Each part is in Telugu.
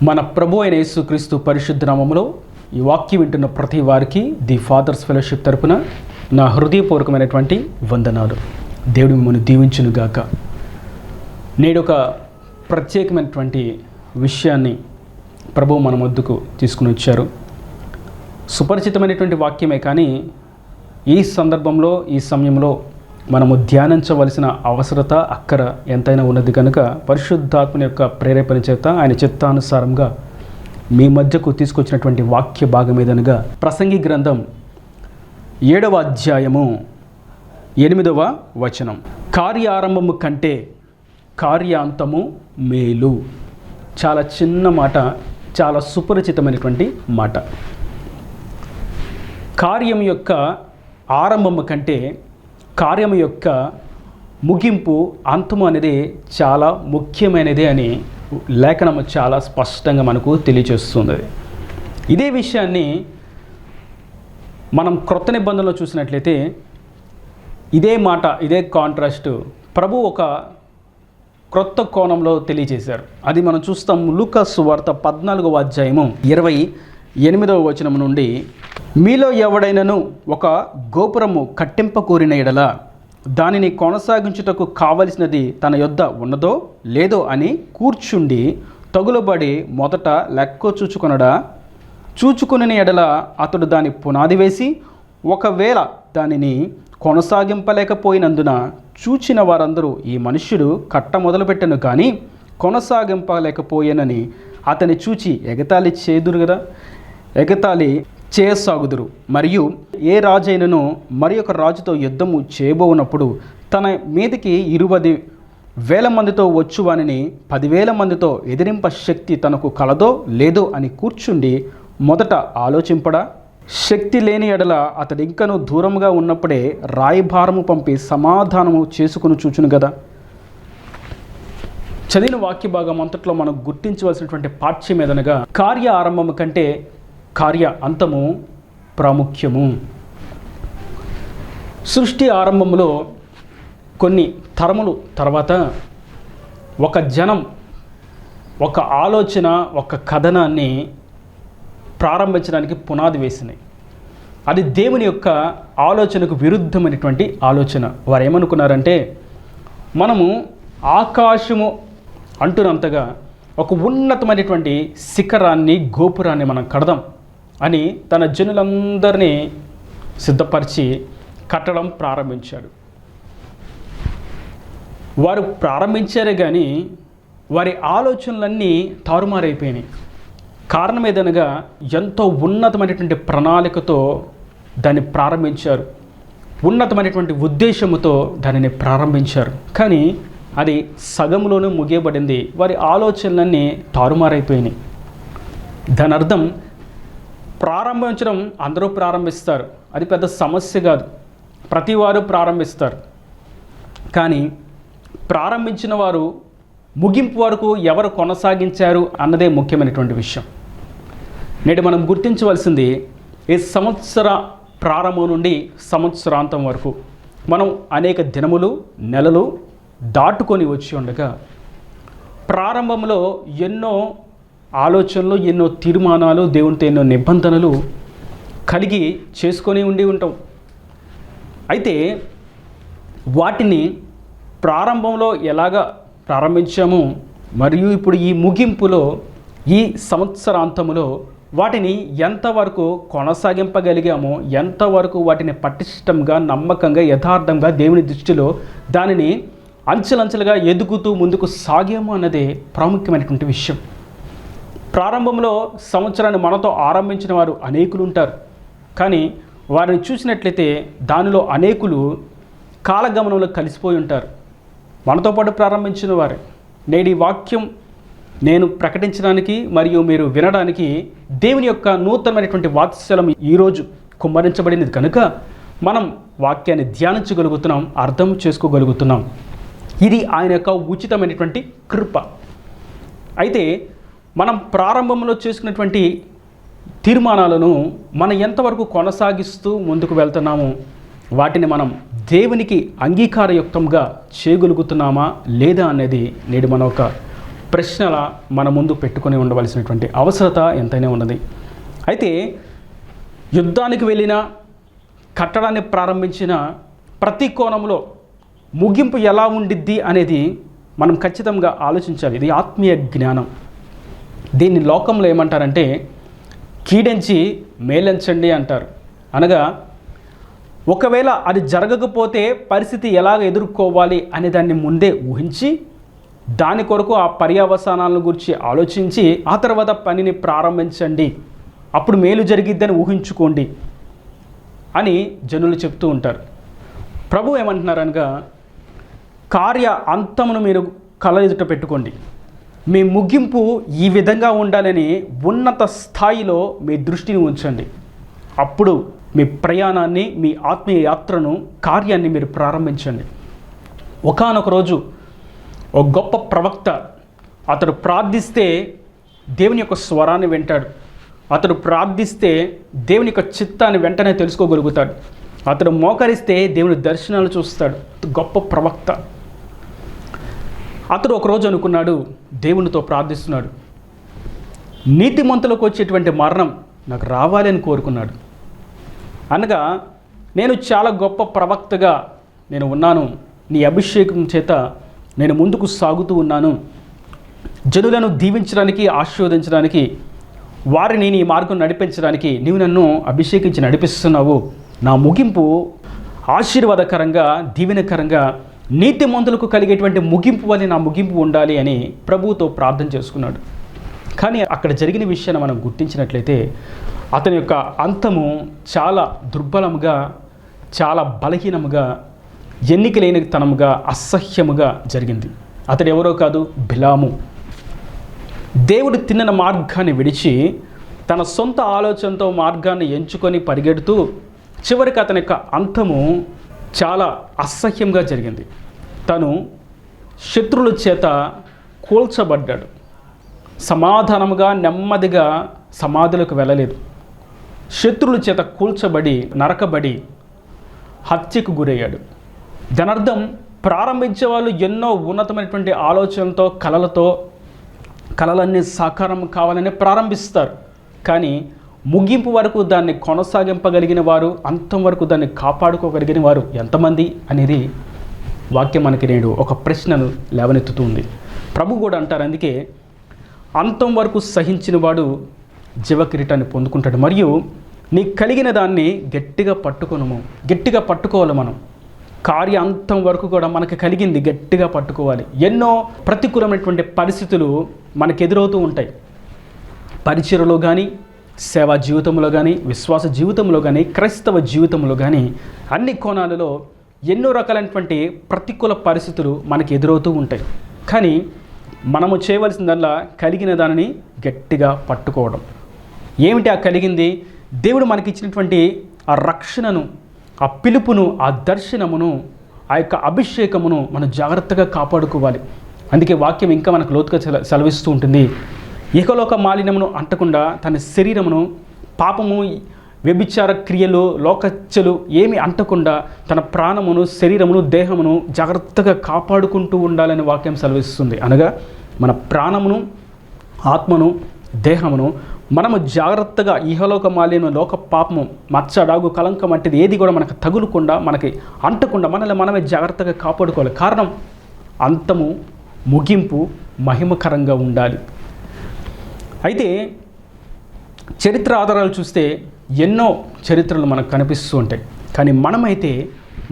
మన ప్రభు అయిన యేసుక్రీస్తు పరిశుద్ధ నామములో ఈ వాక్యం వింటున్న ప్రతి వారికి ది ఫాదర్స్ ఫెలోషిప్ తరపున నా హృదయపూర్వకమైనటువంటి వందనాలు. దేవుడు మిమ్మల్ని దీవించునుగాక. నేడు ఒక ప్రత్యేకమైనటువంటి విషయాన్ని ప్రభు మన వద్దకు తీసుకుని వచ్చారు. సుపరిచితమైనటువంటి వాక్యమే, కానీ ఈ సందర్భంలో ఈ సమయంలో మనము ధ్యానించవలసిన అవసరత అక్కర ఎంతైనా ఉన్నది కనుక పరిశుద్ధాత్మ యొక్క ప్రేరేపణ చేత ఆయన చిత్తానుసారంగా మీ మధ్యకు తీసుకొచ్చినటువంటి వాక్య భాగం ఏదనగా ప్రసంగి గ్రంథం 7వ అధ్యాయము 8వ వచనం. కార్యారంభము కంటే కార్యాంతము మేలు. చాలా చిన్న మాట, చాలా సుపరిచితమైనటువంటి మాట. కార్యం యొక్క ఆరంభము కంటే కార్యం యొక్క ముగింపు, అంతము అనేది చాలా ముఖ్యమైనది అని లేఖనము చాలా స్పష్టంగా మనకు తెలియజేస్తుంది. ఇదే విషయాన్ని మనం క్రొత్త నిబంధనలో చూసినట్లయితే ఇదే మాట, ఇదే కాంట్రాస్ట్ ప్రభు ఒక క్రొత్త కోణంలో తెలియజేశారు. అది మనం చూస్తాం. లూకా సువార్త 14వ అధ్యాయము 28వ వచనం నుండి, మీలో ఎవడైనను ఒక గోపురము కట్టింపకూరిన ఎడల దానిని కొనసాగించుటకు కావలసినది తన యొద్ద ఉన్నదో లేదో అని కూర్చుండి తగులబడి మొదట లెక్క చూచుకుని ఎడల అతడు దాని పునాది వేసి ఒకవేళ దానిని కొనసాగింపలేకపోయినందున చూచిన వారందరూ ఈ మనుష్యుడు కట్ట మొదలుపెట్టను కానీ కొనసాగింపలేకపోయానని అతని చూచి ఎగతాళి చేయసాగుదురు. మరియు ఏ రాజైనను మరి ఒక రాజుతో యుద్ధము చేయబోనప్పుడు తన మీదకి 20,000 మందితో వచ్చువానిని 10,000 మందితో ఎదిరింప శక్తి తనకు కలదో లేదో అని కూర్చుండి మొదట ఆలోచింపడా? శక్తి లేని ఎడల అతడు ఇంకనూ దూరముగా ఉన్నప్పుడే రాయభారము పంపి సమాధానము చేసుకుని చూచును కదా. చదివిన వాక్య భాగం అంతట్లో మనం గుర్తించవలసినటువంటి పాఠ్యం ఏదనగా కార్య ఆరంభము కంటే కార్య అంతము ప్రాముఖ్యము. సృష్టి ఆరంభంలో కొన్ని తరములు తర్వాత ఒక జనం ఒక ఆలోచన, ఒక కథనాన్ని ప్రారంభించడానికి పునాది వేసినాయి. అది దేవుని యొక్క ఆలోచనకు విరుద్ధమైనటువంటి ఆలోచన. వారు ఏమనుకున్నారంటే, మనము ఆకాశము అంటున్నంతగా ఒక ఉన్నతమైనటువంటి శిఖరాన్ని, గోపురాన్ని మనం కడదాం అని తన జనులందరినీ సిద్ధపరిచి కట్టడం ప్రారంభించాడు. వారు ప్రారంభించారే కానీ వారి ఆలోచనలన్నీ తారుమారైపోయినాయి. కారణం ఏదనగా ఎంతో ఉన్నతమైనటువంటి ప్రణాళికతో దాన్ని ప్రారంభించారు, ఉన్నతమైనటువంటి ఉద్దేశముతో దానిని ప్రారంభించారు. కానీ అది సగంలోనే ముగియబడింది. వారి ఆలోచనలన్నీ తారుమారైపోయినాయి. దాని అర్థం ప్రారంభించడం అందరూ ప్రారంభిస్తారు, అది పెద్ద సమస్య కాదు, ప్రతి వారు ప్రారంభిస్తారు. కానీ ప్రారంభించిన వారు ముగింపు వరకు ఎవరు కొనసాగించారు అన్నదే ముఖ్యమైనటువంటి విషయం. నేడు మనం గుర్తించవలసింది, ఈ సంవత్సర ప్రారంభం నుండి సంవత్సరాంతం వరకు మనం అనేక దినములు, నెలలు దాటుకొని వచ్చి ఉండగా ప్రారంభంలో ఎన్నో ఆలోచనలు, ఎన్నో తీర్మానాలు, దేవునితో ఎన్నో నిబంధనలు కలిగి చేసుకొని ఉంటాం. అయితే వాటిని ప్రారంభంలో ఎలాగ ప్రారంభించాము మరియు ఇప్పుడు ఈ ముగింపులో, ఈ సంవత్సరాంతములో వాటిని ఎంతవరకు కొనసాగింపగలిగామో, ఎంతవరకు వాటిని పటిష్టంగా, నమ్మకంగా, యథార్థంగా దేవుని దృష్టిలో దానిని అంచెలంచెలుగా ఎదుగుతూ ముందుకు సాగాము అన్నదే ప్రాముఖ్యమైనటువంటి విషయం. ప్రారంభంలో సంవత్సరాన్ని మనతో ఆరంభించిన వారు అనేకులు ఉంటారు. కానీ వారిని చూసినట్లయితే దానిలో అనేకులు కాలగమనంలో కలిసిపోయి ఉంటారు, మనతో పాటు ప్రారంభించిన వారే. నేడు ఈ వాక్యం నేను ప్రకటించడానికి మరియు మీరు వినడానికి దేవుని యొక్క నూతనమైనటువంటి వాత్సల్యం ఈరోజు కుమ్మరించబడినది కనుక మనం వాక్యాన్ని ధ్యానించగలుగుతున్నాం, అర్థం చేసుకోగలుగుతున్నాం. ఇది ఆయన యొక్క ఉచితమైనటువంటి కృప. అయితే మనం ప్రారంభంలో చేసుకున్నటువంటి తీర్మానాలను మనం ఎంతవరకు కొనసాగిస్తూ ముందుకు వెళ్తున్నాము, వాటిని మనం దేవునికి అంగీకారయుక్తంగా చేయగలుగుతున్నామా లేదా అనేది నేడు మనం ఒక ప్రశ్నల మన ముందు పెట్టుకొని ఉండవలసినటువంటి అవసరత ఎంతైనా ఉన్నది. అయితే యుద్ధానికి వెళ్ళిన, కట్టడాన్ని ప్రారంభించిన ప్రతి కోణంలో ముగింపు ఎలా ఉండిద్ది అనేది మనం ఖచ్చితంగా ఆలోచించాలి. ఇది ఆత్మీయ జ్ఞానం. దీన్ని లోకంలో ఏమంటారంటే కీడెంచి మేలెంచండి అంటారు. అనగా ఒకవేళ అది జరగకపోతే పరిస్థితి ఎలాగ ఎదుర్కోవాలి అనే దాన్ని ముందే ఊహించి దాని కొరకు ఆ పర్యవసానాలను గురించి ఆలోచించి ఆ తర్వాత పనిని ప్రారంభించండి, అప్పుడు మేలు జరిగిద్దని ఊహించుకోండి అని జనులు చెప్తూ ఉంటారు. ప్రభు ఏమంటున్నారనగా కార్య అంతమును మీరు కళ్ళ ఎదుట పెట్టుకోండి, మీ ముగింపు ఈ విధంగా ఉండాలని ఉన్నత స్థాయిలో మీ దృష్టిని ఉంచండి. అప్పుడు మీ ప్రయాణాన్ని, మీ ఆత్మీయ యాత్రను, కార్యాన్ని మీరు ప్రారంభించండి. ఒకానొక రోజు ఒక గొప్ప ప్రవక్త, అతడు ప్రార్థిస్తే దేవుని యొక్క స్వరాన్ని వింటాడు. అతడు ప్రార్థిస్తే దేవుని యొక్క చిత్తాన్ని వెంటనే తెలుసుకోగలుగుతాడు. అతడు మోకరిస్తే దేవుని దర్శనాలు చూస్తాడు. గొప్ప ప్రవక్త. అతడు ఒకరోజు అనుకున్నాడు, దేవునితో ప్రార్థిస్తున్నాడు, నీతిమంతులకు వచ్చేటువంటి మరణం నాకు రావాలని కోరుకున్నాడు. అనగా నేను చాలా గొప్ప ప్రవక్తగా నేను ఉన్నాను, నీ అభిషేకం చేత నేను ముందుకు సాగుతూ ఉన్నాను, జనులను దీవించడానికి, ఆశీర్వదించడానికి, వారిని నీ మార్గం నడిపించడానికి నీవు నన్ను అభిషేకించి నడిపిస్తున్నావు. నా ముగింపు ఆశీర్వాదకరంగా, దీవెనకరంగా, నీతిమంతులకు కలిగేటువంటి ముగింపు వల్ల నా ముగింపు ఉండాలి అని ప్రభువుతో ప్రార్థన చేసుకున్నాడు. కానీ అక్కడ జరిగిన విషయాన్ని మనం గుర్తించినట్లయితే అతని యొక్క అంతము చాలా దుర్బలముగా, చాలా బలహీనముగా, ఎన్నికలేనితనముగా, అసహ్యముగా జరిగింది. అతడు ఎవరో కాదు, బిలాము. దేవుడు తిన్న మార్గాన్ని విడిచి తన సొంత ఆలోచనతో మార్గాన్ని ఎంచుకొని పరిగెడుతూ చివరికి అతని యొక్క అంతము చాలా అసహ్యంగా జరిగింది. తను శత్రువుల చేత కూల్చబడ్డాడు. సమాధానముగా, నెమ్మదిగా సమాధులకు వెళ్ళలేదు. శత్రువుల చేత కూల్చబడి, నరకబడి, హత్యకు గురయ్యాడు. దానర్థం ప్రారంభించే వాళ్ళు ఎన్నో ఉన్నతమైనటువంటి ఆలోచనలతో, కలలన్నీ సాకారం కావాలని ప్రారంభిస్తారు. కానీ ముగింపు వరకు దాన్ని కొనసాగింపగలిగిన వారు, అంతం వరకు దాన్ని కాపాడుకోగలిగిన వారు ఎంతమంది అనేది వాక్యం మనకి నేడు ఒక ప్రశ్నను లేవనెత్తుతుంది. ప్రభు కూడా అంటారు, అందుకే అంతం వరకు సహించిన వాడు జీవకిరీటాన్ని పొందుకుంటాడు. మరియు నీకు కలిగిన దాన్ని గట్టిగా పట్టుకోవాలి. మనం కార్యాంతం వరకు కూడా మనకు కలిగింది గట్టిగా పట్టుకోవాలి. ఎన్నో ప్రతికూలమైనటువంటి పరిస్థితులు మనకు ఎదురవుతూ ఉంటాయి. పరిచర్యలో కానీ, సేవా జీవితంలో కానీ, విశ్వాస జీవితంలో కానీ, క్రైస్తవ జీవితంలో కానీ, అన్ని కోణాలలో ఎన్నో రకాలైనటువంటి ప్రతికూల పరిస్థితులు మనకు ఎదురవుతూ ఉంటాయి. కానీ మనము చేయవలసిందల్లా కలిగిన దానిని గట్టిగా పట్టుకోవడం. ఏమిటి ఆ కలిగింది? దేవుడు మనకిచ్చినటువంటి ఆ రక్షణను, ఆ పిలుపును, ఆ దర్శనమును, ఆ యొక్క అభిషేకమును మనం జాగ్రత్తగా కాపాడుకోవాలి. అందుకే వాక్యం ఇంకా మనకు లోతుగా సెలవిస్తూ ఉంటుంది. ఇహలోక మాలిన్యమును అంటకుండా తన శరీరమును, పాపము, వ్యభిచార క్రియలు, లోకచ్చలు ఏమి అంటకుండా తన ప్రాణమును, శరీరమును, దేహమును జాగ్రత్తగా కాపాడుకుంటూ ఉండాలని వాక్యం సెలవిస్తుంది. అనగా మన ప్రాణమును, ఆత్మను, దేహమును మనము జాగ్రత్తగా ఇహలోక మాలిన్యం, లోక పాపము, మచ్చ, డాగు, కలంకం వంటిది ఏది కూడా మనకు తగులకుండా, మనకి అంటకుండా మనల్ని మనమే జాగ్రత్తగా కాపాడుకోవాలి. కారణం అంతము, ముగింపు మహిమకరంగా ఉండాలి. అయితే చరిత్ర ఆధారాలు చూస్తే ఎన్నో చరిత్రలు మనకు కనిపిస్తూ ఉంటాయి. కానీ మనమైతే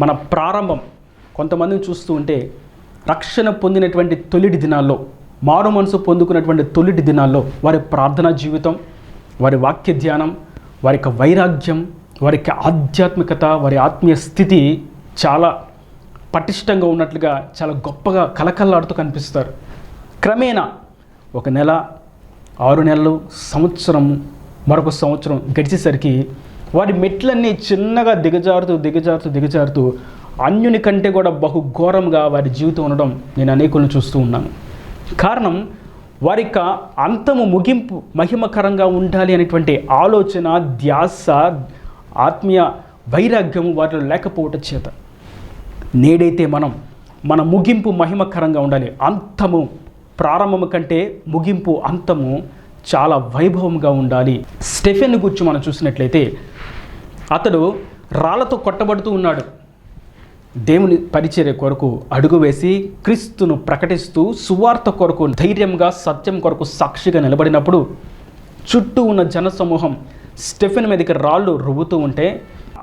మన ప్రారంభం కొంతమందిని చూస్తూ ఉంటే రక్షణ పొందినటువంటి తొలిటి దినాల్లో, మారు మనసు పొందుకున్నటువంటి తొలిటి దినాల్లో వారి ప్రార్థనా జీవితం, వారి వాక్య ధ్యానం, వారి యొక్క వైరాగ్యం, వారి యొక్క ఆధ్యాత్మికత, వారి ఆత్మీయ స్థితి చాలా పటిష్టంగా ఉన్నట్లుగా, చాలా గొప్పగా కలకల్లాడుతూ కనిపిస్తారు. క్రమేణా 1 నెల, 6 నెలలు, సంవత్సరం, మరొక సంవత్సరం గడిచేసరికి వారి మెట్లన్నీ చిన్నగా దిగజారుతూ అన్యుని కంటే కూడా బహు ఘోరంగా వారి జీవితం ఉండడం నేను అనేకులను చూస్తూ ఉన్నాను. కారణం వారి యొక్క అంతము, ముగింపు మహిమకరంగా ఉండాలి అనేటువంటి ఆలోచన, ధ్యాస, ఆత్మీయ వైరాగ్యము వారిలో లేకపోవటం చేత. నేడైతే మన ముగింపు మహిమకరంగా ఉండాలి, అంతము ప్రారంభము కంటే ముగింపు అంతము చాలా వైభవంగా ఉండాలి. స్టెఫెన్ గురించి మనం చూసినట్లయితే అతడు రాళ్లతో కొట్టబడుతూ ఉన్నాడు. దేవుని పరిచర్య కొరకు అడుగు వేసి క్రీస్తును ప్రకటిస్తూ సువార్త కొరకు ధైర్యంగా సత్యం కొరకు సాక్షిగా నిలబడినప్పుడు చుట్టూ ఉన్న జనసమూహం స్టెఫెన్ మీదకి రాళ్ళు రువ్వుతూ ఉంటే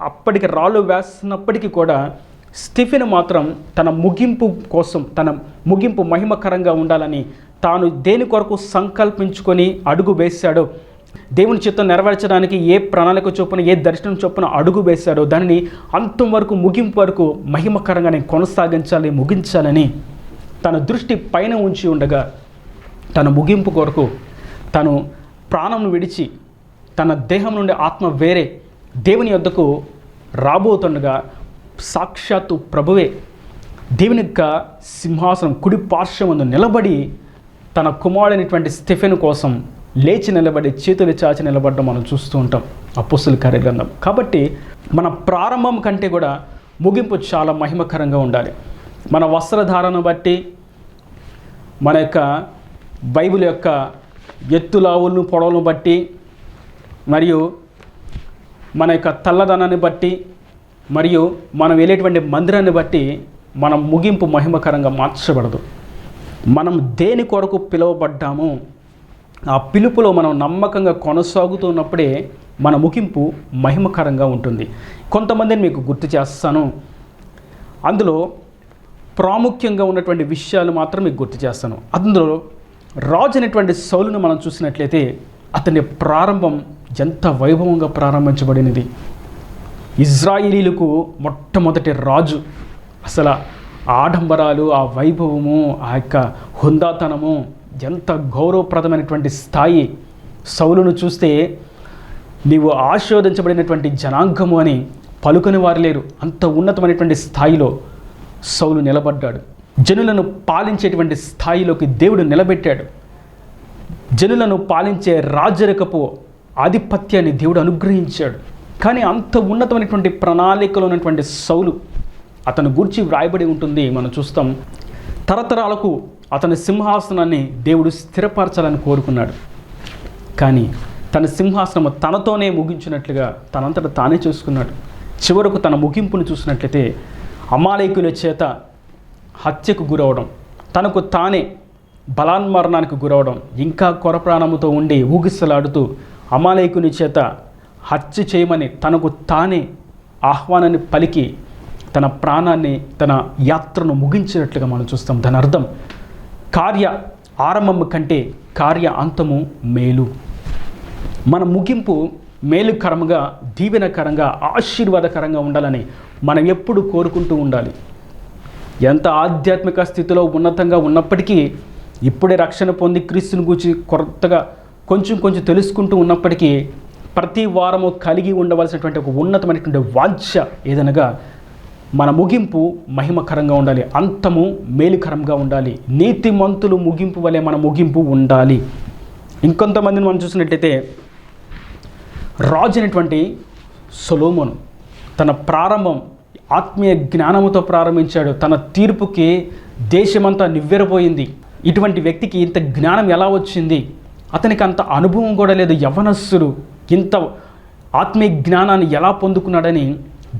అప్పటికి రాళ్ళు వేస్తున్నప్పటికీ కూడా స్టెఫెన్ మాత్రం తన ముగింపు కోసం, తన ముగింపు మహిమకరంగా ఉండాలని తాను దేని కొరకు సంకల్పించుకొని అడుగు వేశాడో, దేవుని చిత్తం నెరవేర్చడానికి ఏ ప్రణాళిక చొప్పున, ఏ దర్శనం చొప్పున అడుగు వేశాడో దానిని అంతం వరకు, ముగింపు వరకు మహిమకరంగా నేను కొనసాగించాలి, ముగించాలని తన దృష్టి పైన ఉంచి ఉండగా తన ముగింపు కొరకు తను ప్రాణం విడిచి తన దేహం నుండి ఆత్మ వేరే దేవుని యొద్దకు రాబోతుండగా సాక్షాత్తు ప్రభువే దేవుని యొక్క సింహాసనం కుడి పార్శ్వమందు నిలబడి తన కుమారుడైనటువంటి స్టెఫెన్ కోసం లేచి నిలబడి చేతులు చాచి నిలబడడం మనం చూస్తూ ఉంటాం అపోస్తలుల కార్యగ్రంథం. కాబట్టి మన ప్రారంభం కంటే కూడా ముగింపు చాలా మహిమకరంగా ఉండాలి. మన వస్త్రధారణ బట్టి, మన యొక్క బైబిల్ యొక్క ఎత్తులావులను పొడవులను బట్టి, మరియు మన యొక్క తెల్లదనాన్ని బట్టి, మరియు మనం వెళ్ళేటువంటి మందిరాన్ని బట్టి మన ముగింపు మహిమకరంగా మార్చబడదు. మనం దేని కొరకు పిలువబడ్డామో ఆ పిలుపులో మనం నమ్మకంగా కొనసాగుతున్నప్పుడే మన ముగింపు మహిమకరంగా ఉంటుంది. కొంతమందిని మీకు గుర్తు చేస్తాను, అందులో ప్రాముఖ్యంగా ఉన్నటువంటి విషయాలు మాత్రం మీకు గుర్తు చేస్తాను. అందులో రాజు అనేటువంటి సౌలును మనం చూసినట్లయితే అతని ప్రారంభం ఎంత వైభవంగా ప్రారంభించబడినది. ఇజ్రాయేలీలకు మొట్టమొదటి రాజు. అసలు ఆడంబరాలు, ఆ వైభవము, ఆ యొక్క హుందాతనము, ఎంత గౌరవప్రదమైనటువంటి స్థాయి. సౌలును చూస్తే నీవు ఆశీర్వదించబడినటువంటి జనాంగము అని పలుకుని వారు లేరు. అంత ఉన్నతమైనటువంటి స్థాయిలో సౌలు నిలబడ్డాడు. జనులను పాలించేటువంటి స్థాయిలోకి దేవుడు నిలబెట్టాడు. జనులను పాలించే రాజరికపు ఆధిపత్యాన్ని దేవుడు అనుగ్రహించాడు. కానీ అంత ఉన్నతమైనటువంటి ప్రణాళికలో ఉన్నటువంటి సౌలు, అతను గురించి వ్రాయబడి ఉంటుంది, మనం చూస్తాం. తరతరాలకు అతని సింహాసనాన్ని దేవుడు స్థిరపరచాలని కోరుకున్నాడు. కానీ తన సింహాసనము తనతోనే ముగించినట్లుగా తనంతట తానే చూసుకున్నాడు. చివరకు తన ముగింపును చూసినట్లయితే అమాలేకుల చేత హత్యకు గురవడం, తనకు తానే బలాన్మరణానికి గురవడం, ఇంకా కొరప్రాణముతో ఉండి ఊగిసలాడుతూ అమాలేకుని చేత హత్య చేయమని తనకు తానే ఆహ్వానాన్ని పలికి తన ప్రాణాన్ని, తన యాత్రను ముగించినట్లుగా మనం చూస్తాం. దాని అర్థం కార్య ఆరంభము కంటే కార్య అంతము మేలు. మన ముగింపు మేలుకరంగా, దీవెనకరంగా, ఆశీర్వాదకరంగా ఉండాలని మనం ఎప్పుడు కోరుకుంటూ ఉండాలి. ఎంత ఆధ్యాత్మిక స్థితిలో ఉన్నతంగా ఉన్నప్పటికీ, ఇప్పుడే రక్షణ పొంది క్రీస్తుని గురించి కొత్తగా కొంచెం తెలుసుకుంటూ ఉన్నప్పటికీ ప్రతి వారము కలిగి ఉండవలసినటువంటి ఒక ఉన్నతమైనటువంటి వాంఛ ఏదనగా మన ముగింపు మహిమకరంగా ఉండాలి, అంతము మేలుకరంగా ఉండాలి. నీతిమంతులు ముగింపు వలె మన ముగింపు ఉండాలి. ఇంకొంతమందిని మనం చూసినట్లయితే రాజు అయినటువంటి సొలొమోను తన ప్రారంభం ఆత్మీయ జ్ఞానముతో ప్రారంభించాడు. తన తీర్పుకి దేశమంతా నివ్వెరపోయింది. ఇటువంటి వ్యక్తికి ఇంత జ్ఞానం ఎలా వచ్చింది? అతనికి అంత అనుభవం కూడా లేదు. యవ్వనస్సుడు ఇంత ఆత్మీయ జ్ఞానాన్ని ఎలా పొందుకున్నాడని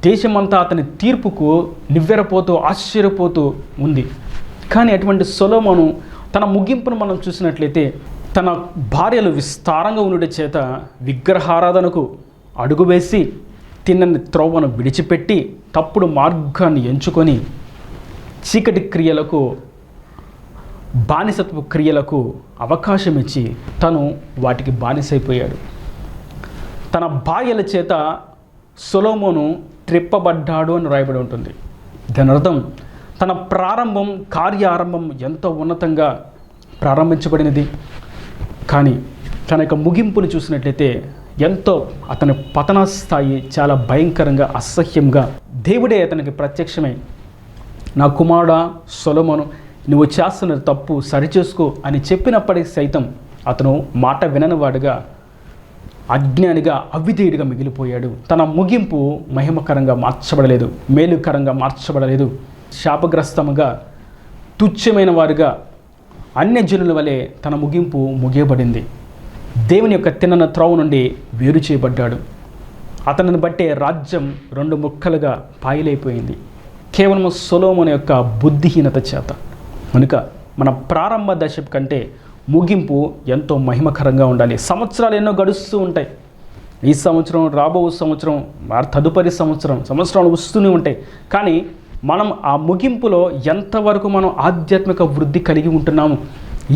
దేశమంతా అతని తీర్పుకు నివ్వెరపోతూ ఆశ్చర్యపోతూ ఉంది. కానీ అటువంటి సొలొమోను తన ముగింపును మనం చూసినట్లయితే తన భార్యలు విస్తారంగా ఉండుట చేత విగ్రహారాధనకు అడుగువేసి తిన్నని త్రోవను విడిచిపెట్టి తప్పుడు మార్గాన్ని ఎంచుకొని చీకటి క్రియలకు, బానిసత్వ క్రియలకు అవకాశం ఇచ్చి తను వాటికి బానిసైపోయాడు. తన భార్యల చేత సొలొమోను త్రిప్పబడ్డాడు అని రాయబడి ఉంటుంది. దాని అర్థం తన ప్రారంభం, కార్యారంభం ఎంతో ఉన్నతంగా ప్రారంభించబడినది. కానీ తన యొక్క ముగింపును చూసినట్లయితే ఎంతో అతని పతన స్థాయి చాలా భయంకరంగా, అసహ్యంగా దేవుడే అతనికి ప్రత్యక్షమై, నా కుమారుడా సొలొమోను, నువ్వు చేస్తున్న తప్పు సరిచేసుకో అని చెప్పినప్పటికీ సైతం అతను మాట విననివాడుగా, అజ్ఞానిగా, అవిధేయుడిగా మిగిలిపోయాడు. తన ముగింపు మహిమకరంగా మార్చబడలేదు, మేలుకరంగా మార్చబడలేదు. శాపగ్రస్తముగా, తుచ్చమైన వారుగా, అన్యజనుల వలె తన ముగింపు ముగియబడింది. దేవుని యొక్క తిన్నన త్రోవ నుండి వేరు చేయబడ్డాడు. అతనిని బట్టే రాజ్యం 2 ముక్కలుగా పాయలైపోయింది, కేవలం సొలొమోను యొక్క బుద్ధిహీనత చేత. కనుక మన ప్రారంభ దశ కంటే ముగింపు ఎంతో మహిమకరంగా ఉండాలి. సంవత్సరాలు ఎన్నో గడుస్తూ ఉంటాయి. ఈ సంవత్సరం, రాబో సంవత్సరం, తదుపరి సంవత్సరాలు వస్తూనే ఉంటాయి. కానీ మనం ఆ ముగింపులో ఎంతవరకు మనం ఆధ్యాత్మిక వృద్ధి కలిగి ఉంటున్నాము,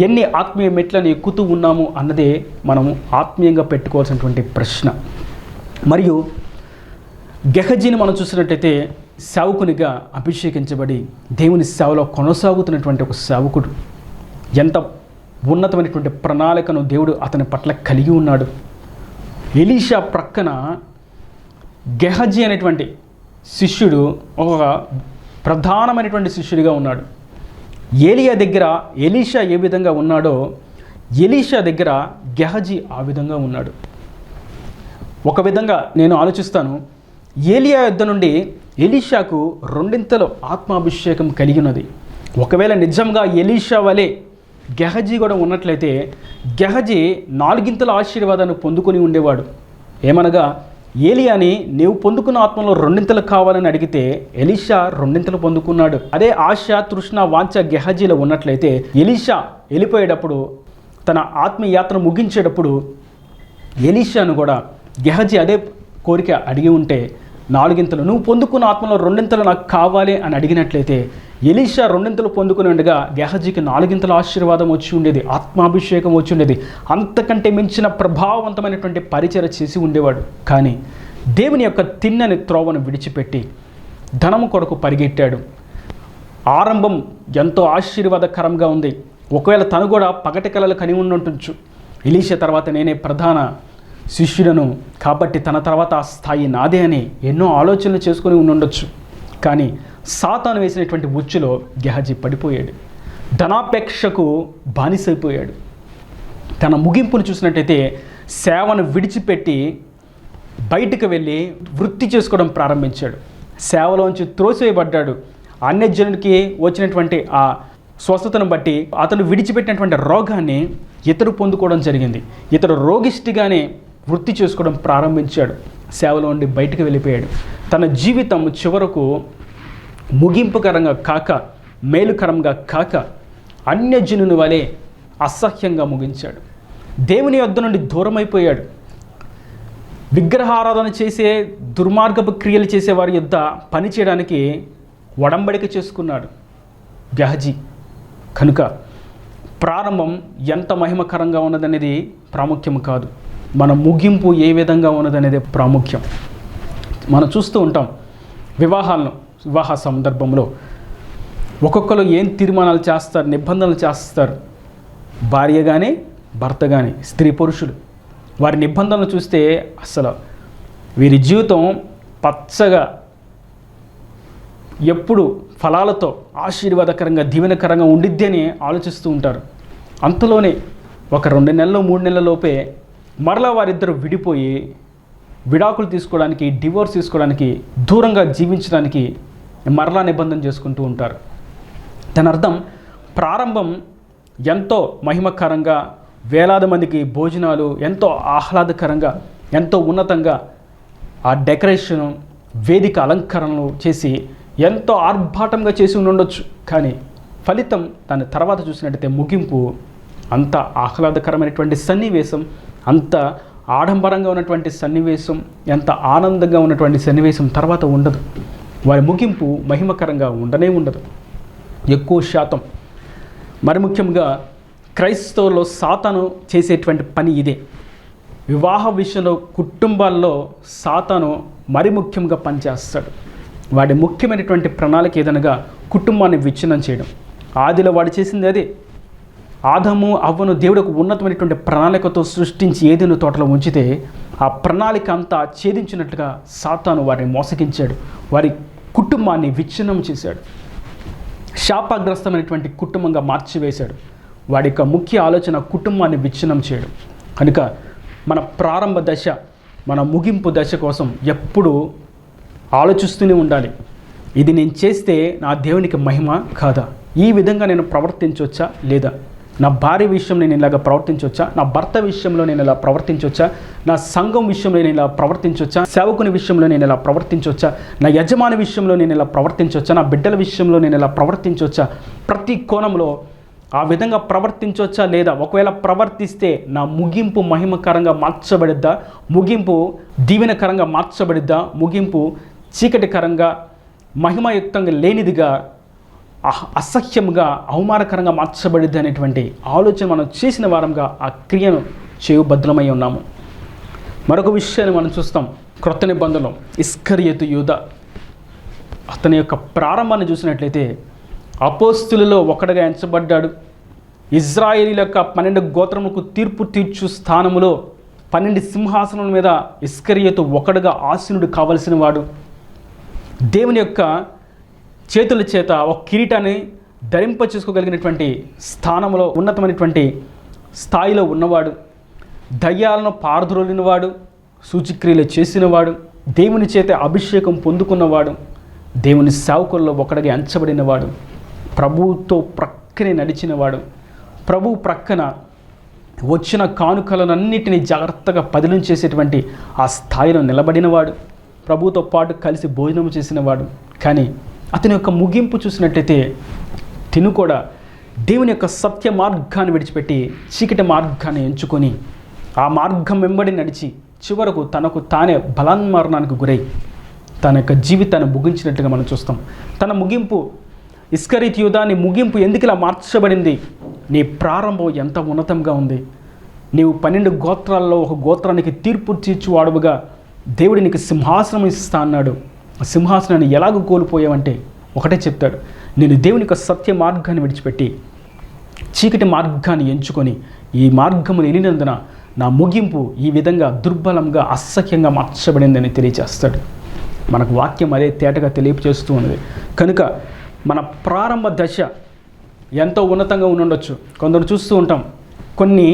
ఎన్ని ఆత్మీయ మెట్లను ఎక్కుతూ ఉన్నాము అన్నదే మనము ఆత్మీయంగా పెట్టుకోవాల్సినటువంటి ప్రశ్న. మరియు గెహజీని మనం చూసినట్టయితే సేవకునిగా అభిషేకించబడి దేవుని సేవలో కొనసాగుతున్నటువంటి ఒక సేవకుడు. ఎంత ఉన్నతమైనటువంటి ప్రణాళికను దేవుడు అతని పట్ల కలిగి ఉన్నాడు. ఎలీషా ప్రక్కన గెహజీ అనేటువంటి శిష్యుడు ఒక ప్రధానమైనటువంటి శిష్యుడిగా ఉన్నాడు. ఏలియా దగ్గర ఎలీషా ఏ విధంగా ఉన్నాడో ఎలీషా దగ్గర గెహజీ ఆ విధంగా ఉన్నాడు. ఒక విధంగా నేను ఆలోచిస్తాను, ఏలియా యుద్ధ నుండి ఎలీషాకు 2 ఆత్మాభిషేకం కలిగినది. ఒకవేళ నిజంగా ఎలీషా వలె గెహజీ కూడా ఉన్నట్లయితే గెహజీ 4 ఆశీర్వాదాన్ని పొందుకొని ఉండేవాడు. ఏమనగా ఏలియాని నీవు పొందుకున్న ఆత్మలో 2 కావాలని అడిగితే ఎలీషా 2 పొందుకున్నాడు. అదే ఆశ, తృష్ణ, వాంఛ గెహజీలో ఉన్నట్లయితే ఎలీషా వెళ్ళిపోయేటప్పుడు, తన ఆత్మయాత్ర ముగించేటప్పుడు ఎలీషాను కూడా గెహజీ అదే కోరిక అడిగి ఉంటే 4 నువ్వు పొందుకున్న ఆత్మలో 2 నాకు కావాలి అని అడిగినట్లయితే ఎలీషా 2 పొందుకుని ఉండగా గెహజీకి 4 ఆశీర్వాదం వచ్చి ఉండేది, ఆత్మాభిషేకం వచ్చి ఉండేది. అంతకంటే మించిన ప్రభావవంతమైనటువంటి పరిచర్య చేసి ఉండేవాడు. కానీ దేవుని యొక్క తిన్నని త్రోవను విడిచిపెట్టి ధనము కొరకు పరిగెట్టాడు. ఆరంభం ఎంతో ఆశీర్వాదకరంగా ఉంది. ఒకవేళ తను కూడా పగటి కలలు కని ఉండుంటొచ్చు. ఎలీషా తర్వాత నేనే ప్రధాన శిష్యుడను కాబట్టి తన తర్వాత ఆ స్థాయి నాదే అని ఎన్నో ఆలోచనలు చేసుకొని ఉండొచ్చు. కానీ సాతాను వేసినటువంటి ఉచ్చులో గెహజీ పడిపోయాడు. ధనాపేక్షకు బానిసైపోయాడు. తన ముగింపును చూసినట్టయితే సేవను విడిచిపెట్టి బయటకు వెళ్ళి వృత్తి చేసుకోవడం ప్రారంభించాడు. సేవలోంచి త్రోసివేయబడ్డాడు. అన్యజనుడికి వచ్చినటువంటి ఆ స్వస్థతను బట్టి అతను విడిచిపెట్టినటువంటి రోగాన్ని ఇతడు పొందుకోవడం జరిగింది. ఇతడు రోగిష్టిగానే వృత్తి చేసుకోవడం ప్రారంభించాడు. సేవలో ఉండి బయటకు వెళ్ళిపోయాడు. తన జీవితం చివరకు ముగింపుకరంగా కాక, మేలుకరంగా కాక, అన్యజనుని వలె అసహ్యంగా ముగించాడు. దేవుని యొద్ద నుండి దూరమైపోయాడు. విగ్రహారాధన చేసే, దుర్మార్గపు క్రియలు చేసే వారి యొద్ద పని చేయడానికి ఒడంబడిక చేసుకున్నాడు గెహజీ. కనుక ప్రారంభం ఎంత మహిమకరంగా ఉన్నదనేది ప్రాముఖ్యం కాదు, మన ముగింపు ఏ విధంగా ఉన్నదనేది ప్రాముఖ్యం. మనం చూస్తూ ఉంటాం వివాహ సందర్భంలో ఒక్కొక్కరు ఏం తీర్మానాలు చేస్తారు, నిబంధనలు చేస్తారు. భార్య కానీ, భర్త కానీ, స్త్రీ పురుషులు వారి నిబంధనలు చూస్తే అసలు వీరి జీవితం పచ్చగా ఎప్పుడు ఫలాలతో ఆశీర్వాదకరంగా, దీవెనకరంగా ఉండిద్ది అని ఆలోచిస్తూ ఉంటారు. అంతలోనే ఒక 2 నెలలు 3 నెలల లోపే మరలా వారిద్దరు విడిపోయి విడాకులు తీసుకోవడానికి, డివోర్స్ తీసుకోవడానికి, దూరంగా జీవించడానికి మరలా నిబంధన చేసుకుంటూ ఉంటారు. దాని అర్థం ప్రారంభం ఎంతో మహిమకరంగా, వేలాది మందికి భోజనాలు, ఎంతో ఆహ్లాదకరంగా, ఎంతో ఉన్నతంగా ఆ డెకరేషను, వేదిక అలంకరణలు చేసి ఎంతో ఆర్భాటంగా చేసి ఉండొచ్చు. కానీ ఫలితం దాని తర్వాత చూసినట్టయితే ముగింపు అంత ఆహ్లాదకరమైనటువంటి సన్నివేశం, అంత ఆడంబరంగా ఉన్నటువంటి సన్నివేశం, ఎంత ఆనందంగా ఉన్నటువంటి సన్నివేశం తర్వాత ఉండదు. వారి ముగింపు మహిమకరంగా ఉండదు ఎక్కువ శాతం. మరి ముఖ్యంగా క్రైస్తవుల్లో సాతాను చేసేటువంటి పని ఇదే. వివాహ విషయంలో, కుటుంబాల్లో సాతాను మరి ముఖ్యంగా పనిచేస్తాడు. వాడి ముఖ్యమైనటువంటి ప్రణాళిక ఏదనగా కుటుంబాన్ని విచ్ఛిన్నం చేయడం. ఆదిలో వాడు చేసింది అదే. ఆదాము అవ్వను దేవుడికి ఉన్నతమైనటువంటి ప్రణాళికతో సృష్టించి ఏదైనా తోటలో ఉంచితే ఆ ప్రణాళిక అంతా ఛేదించినట్లుగా సాతాను వారిని మోసగించాడు. వారి కుటుంబాన్ని విచ్ఛిన్నం చేశాడు. శాపగ్రస్తమైనటువంటి కుటుంబంగా మార్చివేశాడు. వాడి యొక్క ముఖ్య ఆలోచన కుటుంబాన్ని విచ్ఛిన్నం చేయడం. కనుక మన ప్రారంభ దశ, మన ముగింపు దశ కోసం ఎప్పుడూ ఆలోచిస్తూనే ఉండాలి. ఇది నేను చేస్తే నా దేవునికి మహిమ కాదా? ఈ విధంగా నేను ప్రవర్తించవచ్చా లేదా? నా భార్య విషయంలో నేను ఇలాగ ప్రవర్తించవచ్చా, నా భర్త విషయంలో నేను ఇలా ప్రవర్తించవచ్చా, నా సంఘం విషయంలో నేను ఇలా ప్రవర్తించవచ్చా, సేవకుని విషయంలో నేను ఇలా ప్రవర్తించవచ్చా, నా యజమాని విషయంలో నేను ఇలా ప్రవర్తించవచ్చా, నా బిడ్డల విషయంలో నేను ఇలా ప్రవర్తించవచ్చా, ప్రతి కోణంలో ఆ విధంగా ప్రవర్తించవచ్చా లేదా, ఒకవేళ ప్రవర్తిస్తే నా ముగింపు మహిమకరంగా మార్చబడిద్దా, ముగింపు దీవెనకరంగా మార్చబడిద్దా, ముగింపు చీకటికరంగా మహిమయుక్తంగా లేనిదిగా అసహ్యంగా అవమానకరంగా మార్చబడిద్ది అనేటువంటి ఆలోచన మనం చేసిన వారంగా ఆ క్రియను చేయబద్ధమై ఉన్నాము. మరొక విషయాన్ని మనం చూస్తాం. క్రొత్త నిబంధనలో ఇస్కరియోతు యూదా అతని యొక్క ప్రారంభాన్ని చూసినట్లయితే అపోస్తులలో ఒకడుగా ఎంచబడ్డాడు. ఇజ్రాయేలీల యొక్క 12 గోత్రములకు తీర్పు తీర్చు స్థానములో 12 సింహాసనముల మీద ఇస్కరియోతు ఒకడుగా ఆసీనుడు కావలసిన వాడు. దేవుని యొక్క చేతుల చేత ఒక కిరీటాన్ని ధరింప చేసుకోగలిగినటువంటి స్థానంలో ఉన్నతమైనటువంటి స్థాయిలో ఉన్నవాడు, దయ్యాలను పారద్రోలినవాడు, సూచక్రియలు చేసినవాడు, దేవుని చేత అభిషేకం పొందుకున్నవాడు, దేవుని సేవకుల్లో ఒకడిగా ఎంచబడినవాడు, ప్రభువుతో ప్రక్కనే నడిచినవాడు, ప్రభు ప్రక్కన వచ్చిన కానుకలనన్నిటినీ జాగ్రత్తగా పదిలం చేసేటువంటి ఆ స్థాయిలో నిలబడినవాడు, ప్రభువుతో పాటు కలిసి భోజనం చేసినవాడు. కానీ అతని యొక్క ముగింపు చూసినట్లయితే తిను కూడా దేవుని యొక్క సత్య మార్గాన్ని విడిచిపెట్టి చీకటి మార్గాన్ని ఎంచుకొని ఆ మార్గం వెంబడి నడిచి చివరకు తనకు తానే బలాన్మరణానికి గురై తన యొక్క జీవితాన్ని ముగించినట్టుగా మనం చూస్తాం. తన ముగింపు ఇస్కరియోతు యూదా నీ ముగింపు ఎందుకు ఇలా మార్చబడింది? నీ ప్రారంభం ఎంత ఉన్నతంగా ఉంది. నీవు 12 గోత్రాల్లో ఒక గోత్రానికి తీర్పు తీర్చువాడుగా దేవుడు నీకు సింహాసనం ఇస్తా అన్నాడు. ఆ సింహాసనాన్ని ఎలాగ కోల్పోయావంటే ఒకటే చెప్తాడు, నేను దేవుని యొక్క సత్య మార్గాన్ని విడిచిపెట్టి చీకటి మార్గాన్ని ఎంచుకొని ఈ మార్గమును వెళ్ళినందున నా ముగింపు ఈ విధంగా దుర్బలంగా అసహ్యంగా మార్చబడిందని తెలియజేస్తాడు. మనకు వాక్యం అదే తేటగా తెలియచేస్తూ ఉన్నది. కనుక మన ప్రారంభ దశ ఎంతో ఉన్నతంగా ఉండొచ్చు. కొందరు చూస్తూ ఉంటాం, కొన్ని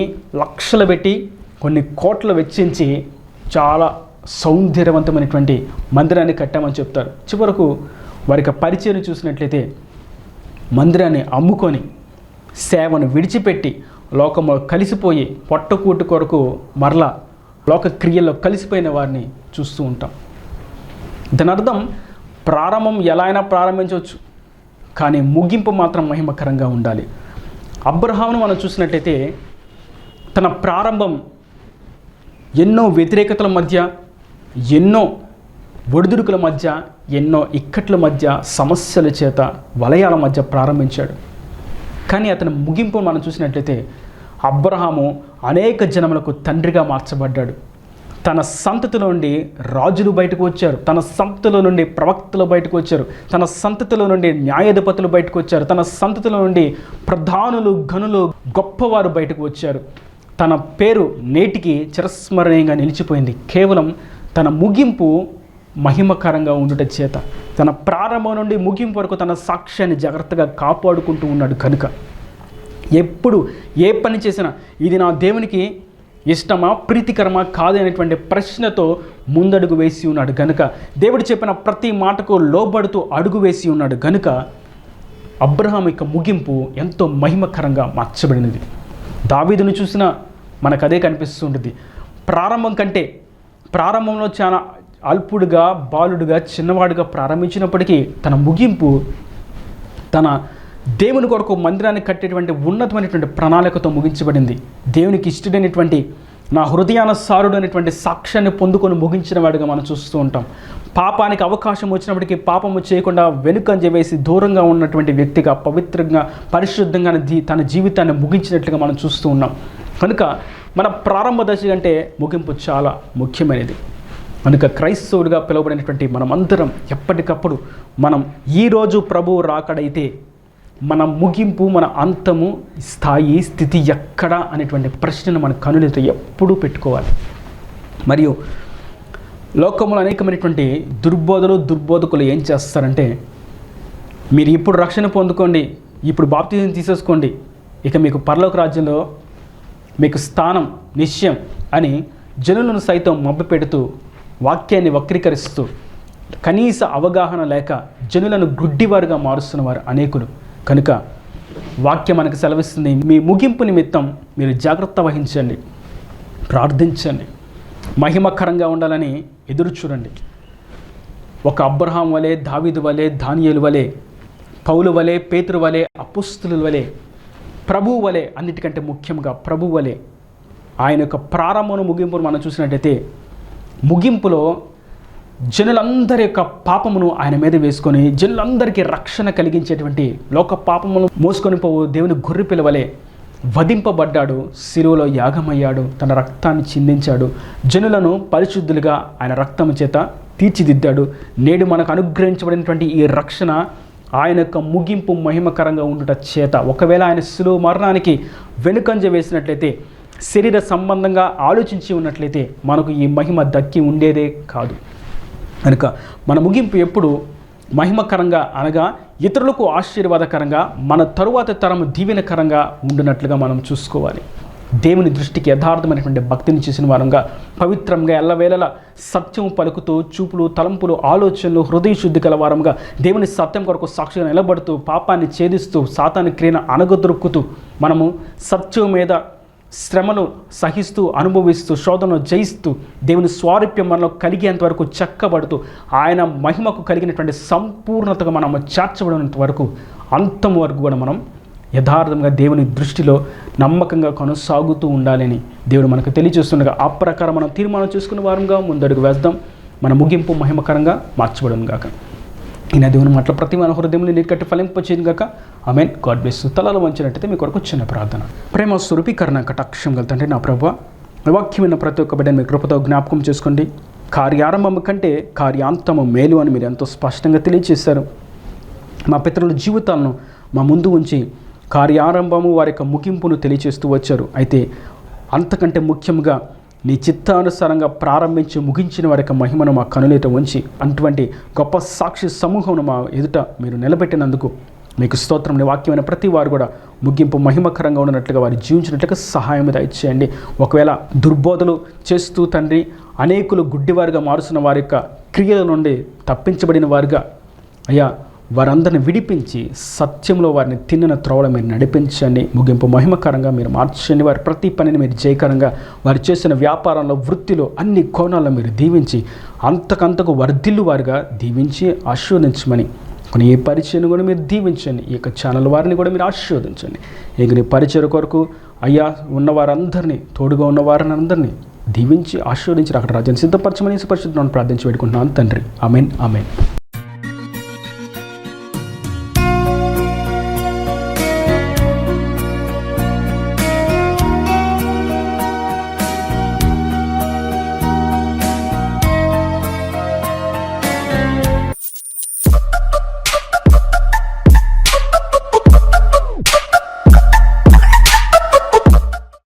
లక్షలు పెట్టి కొన్ని కోట్లు వెచ్చించి చాలా సౌందర్యవంతమైనటువంటి మందిరాన్ని కట్టామని చెప్తారు. చివరకు వారికి పరిచయం చూసినట్లయితే మందిరాన్ని అమ్ముకొని సేవను విడిచిపెట్టి లోకంలో కలిసిపోయి పొట్టకూటి కొరకు మరలా లోక క్రియల్లో కలిసిపోయిన వారిని చూస్తూ ఉంటాం. దాని అర్థం ప్రారంభం ఎలా అయినా ప్రారంభించవచ్చు, కానీ ముగింపు మాత్రం మహిమకరంగా ఉండాలి. అబ్రహామును మనం చూసినట్లయితే తన ప్రారంభం ఎన్నో వ్యతిరేకతల మధ్య, ఎన్నో ఒడిదుడుకుల మధ్య, ఎన్నో ఇక్కట్ల మధ్య, సమస్యల చేత, వలయాల మధ్య ప్రారంభించాడు. కానీ అతని ముగింపు మనం చూసినట్లయితే అబ్రహాము అనేక జనములకు తండ్రిగా మార్చబడ్డాడు. తన సంతతిలో నుండి రాజులు బయటకు వచ్చారు, తన సంతతిలో నుండి ప్రవక్తలు బయటకు వచ్చారు, తన సంతతిలో నుండి న్యాయాధిపతులు బయటకు వచ్చారు, తన సంతతిలో నుండి ప్రధానులు, ఘనులు, గొప్పవారు బయటకు వచ్చారు. తన పేరు నేటికి చిరస్మరణీయంగా నిలిచిపోయింది. కేవలం తన ముగింపు మహిమకరంగా ఉండుట చేత తన ప్రారంభం నుండి ముగింపు వరకు తన సాక్ష్యాన్ని జాగ్రత్తగా కాపాడుకుంటూ ఉన్నాడు. కనుక ఎప్పుడు ఏ పని చేసినా ఇది నా దేవునికి ఇష్టమా, ప్రీతికరమా కాదు అనేటువంటి ప్రశ్నతో ముందడుగు వేసి ఉన్నాడు. గనుక దేవుడు చెప్పిన ప్రతి మాటకు లోబడుతూ అడుగు వేసి ఉన్నాడు. గనుక అబ్రహాం యొక్క ముగింపు ఎంతో మహిమకరంగా మార్చబడినది. దావీదును చూసినా మనకు అదే కనిపిస్తుంటుంది. ప్రారంభంలో చాలా అల్పుడుగా, బాలుడుగా, చిన్నవాడుగా ప్రారంభించినప్పటికీ తన ముగింపు తన దేవుని కొరకు మందిరాన్ని కట్టేటువంటి ఉన్నతమైనటువంటి ప్రణాళికతో ముగించబడింది. దేవునికి ఇష్టడైనటువంటి, నా హృదయానుసారుడు అనేటువంటి సాక్ష్యాన్ని పొందుకొని ముగించిన వాడిగా మనం చూస్తూ ఉంటాం. పాపానికి అవకాశం వచ్చినప్పటికీ పాపము చేయకుండా వెనుకంజ వేసి దూరంగా ఉన్నటువంటి వ్యక్తిగా, పవిత్రంగా, పరిశుద్ధంగా తన జీవితాన్ని ముగించినట్లుగా మనం చూస్తూ ఉన్నాం. కనుక మన ప్రారంభ దశ కంటే ముగింపు చాలా ముఖ్యమైనది. కనుక క్రైస్తవుడిగా పిలువబడినటువంటి మనమందరం ఎప్పటికప్పుడు మనం ఈరోజు ప్రభువు రాకడైతే మన ముగింపు, మన అంతము, స్థాయి, స్థితి ఎక్కడా అనేటువంటి ప్రశ్నను మన కనులతో ఎప్పుడూ పెట్టుకోవాలి. మరియు లోకంలో అనేకమైనటువంటి దుర్బోధకులు ఏం చేస్తారంటే, మీరు ఇప్పుడు రక్షణ పొందుకోండి, ఇప్పుడు బాప్తిజం తీసేసుకోండి, ఇక మీకు పరలోక రాజ్యంలో మీకు స్థానం నిశ్చయం అని జనులను సైతం మభ్యపెడుతూ, వాక్యాన్ని వక్రీకరిస్తూ, కనీస అవగాహన లేక జనులను గుడ్డివారుగా మారుస్తున్నవారు అనేకులు. కనుక వాక్యం మనకు సెలవిస్తుంది. మీ ముగింపు నిమిత్తం మీరు జాగ్రత్త వహించండి, ప్రార్థించండి, మహిమకరంగా ఉండాలని ఎదురు చూడండి. ఒక అబ్రహాం వలె, దావీదు వలె, దానియేలు వలె, పౌలు వలె, పేతురు వలె, అపోస్తలుల వలె, ప్రభువు వలె, అన్నిటికంటే ముఖ్యంగా ప్రభువు వలె ఆయన యొక్క ప్రారంభమును ముగింపును మనం చూసినట్టయితే ముగింపులో జనులందరి యొక్క పాపమును ఆయన మీద వేసుకొని జనులందరికీ రక్షణ కలిగించేటువంటి లోక పాపమును మోసుకొని పోవు దేవుని గొర్రె పిల్ల వలె వధింపబడ్డాడు, శిలువలో యాగమయ్యాడు, తన రక్తాన్ని చిందించాడు, జనులను పరిశుద్ధులుగా ఆయన రక్తము చేత తీర్చిదిద్దాడు. నేడు మనకు అనుగ్రహించబడినటువంటి ఈ రక్షణ ఆయన యొక్క ముగింపు మహిమకరంగా ఉండుట చేత, ఒకవేళ ఆయన శిలువ మరణానికి వెనుకంజ వేసినట్లయితే, శరీర సంబంధంగా ఆలోచించి ఉన్నట్లయితే మనకు ఈ మహిమ దక్కి ఉండేదే కాదు. కనుక మన ముగింపు ఎప్పుడు మహిమకరంగా అనగా ఇతరులకు ఆశీర్వాదకరంగా, మన తరువాత తరం దీవెనకరంగా ఉండినట్లుగా మనం చూసుకోవాలి. దేవుని దృష్టికి యథార్థమైనటువంటి భక్తిని చేసిన వారంగా, పవిత్రంగా, ఎల్లవేళలా సత్యం పలుకుతూ, చూపులు, తలంపులు, ఆలోచనలు, హృదయ శుద్ధి గల వారంగా దేవుని సత్యం కొరకు సాక్షిగా నిలబడుతూ, పాపాన్ని ఛేదిస్తూ, సాతాను క్రియను అణగదొరుకుతూ, మనము సత్యం మీద శ్రమను సహిస్తూ, అనుభవిస్తూ, శోధనను జయిస్తూ, దేవుని స్వారూప్యం మనలో కలిగేంత వరకు చక్కబడుతూ, ఆయన మహిమకు కలిగినటువంటి సంపూర్ణతగా మనము చేర్చబడినంత వరకు, అంతం వరకు కూడా మనం యథార్థంగా దేవుని దృష్టిలో నమ్మకంగా కొనసాగుతూ ఉండాలని దేవుడు మనకు తెలియజేస్తుండగా, ఆ ప్రకారం మనం తీర్మానం చేసుకున్న వారంగా ముందడుగు వేద్దాం. మన ముగింపు మహిమకరంగా మార్చబడును గాక. ఈయన దేవుని మాటల ప్రతి మన హృదయంలో నీకట్టి ఫలింపచేయను గాక. ఆమేన్. God bless you. తలలో వంచినట్టయితే మీ కొరకు చిన్న ప్రార్థన. ప్రేమ స్వరూపీకరణ కటాక్షం గలతంటే నా ప్రభువా, వాక్యమైన ప్రతి ఒక్క బిడ్డను మీ కృపతో జ్ఞాపకం చేసుకోండి. కార్యారంభం కంటే కార్యాంతము మేలు అని మీరు ఎంతో స్పష్టంగా తెలియజేశారు. మా పితరుల జీవితాలను మా ముందు ఉంచి కార్యారంభము వారి యొక్క ముగింపును తెలియచేస్తూ వచ్చారు. అయితే అంతకంటే ముఖ్యంగా నీ చిత్తానుసారంగా ప్రారంభించి ముగించిన వారి యొక్క మహిమను మా కనులేట ఉంచి అటువంటి గొప్ప సాక్షి సమూహమును మా ఎదుట మీరు నిలబెట్టినందుకు మీకు స్తోత్రం. నీ వాక్యమైన ప్రతి వారు కూడా ముగింపు మహిమకరంగా ఉన్నట్లుగా వారు జీవించినట్లుగా సహాయం దయచేయండి. ఒకవేళ దుర్బోధలు చేస్తూ తండ్రి అనేకులు గుడ్డివారుగా మారుస్తున్న వారి యొక్క క్రియల నుండి తప్పించబడిన వారుగా అయ్యా వారందరిని విడిపించి సత్యంలో వారిని తిన్నిన త్రోవలో మీరు నడిపించండి. ముగింపు మహిమకరంగా మీరు మార్చండి. వారి ప్రతి పనిని మీరు జయకరంగా, వారు చేసిన వ్యాపారంలో, వృత్తిలో, అన్ని కోణాల్లో మీరు దీవించి అంతకంతకు వర్ధిల్లు వారిగా దీవించి ఆశీర్వదించమని కొన్ని ఈ పరిచయను కూడా మీరు దీవించండి. ఈ యొక్క ఛానల్ వారిని కూడా మీరు ఆశీర్వదించండి. ఇక నీ పరిచయ కొరకు అయ్యా ఉన్న వారందరినీ, తోడుగా ఉన్న వారిని అందరినీ దీవించి ఆశీర్వదించి అక్కడ రాజ్యాన్ని సిద్ధపరచమని పరిశుద్ధులను ప్రార్థించి పెట్టుకుంటున్నాను తండ్రి. ఆమేన్. ఆమేన్.